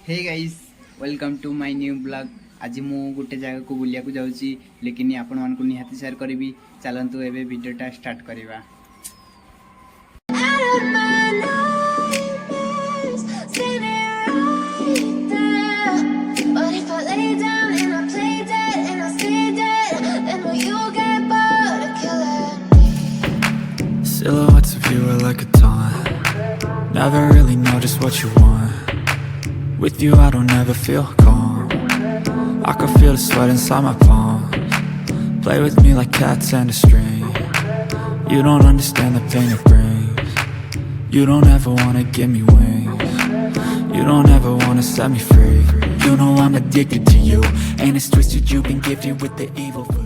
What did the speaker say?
Hey guys welcome to my new blog. आज मु गोटे जगह को बुलिया को जाउची लेकिन आपण मान को निहाती शेयर करबी। चलंतु एबे वीडियोटा स्टार्ट करबा। Silhouettes of you are like a taunt. Never really know just what you want. With you I don't ever feel calm. I can feel the sweat inside my palms. Play with me like cats and a string. You don't understand the pain it brings. You don't ever wanna give me wings. You don't ever wanna set me free. You know I'm addicted to you, and it's twisted, you've been gifted with the evil.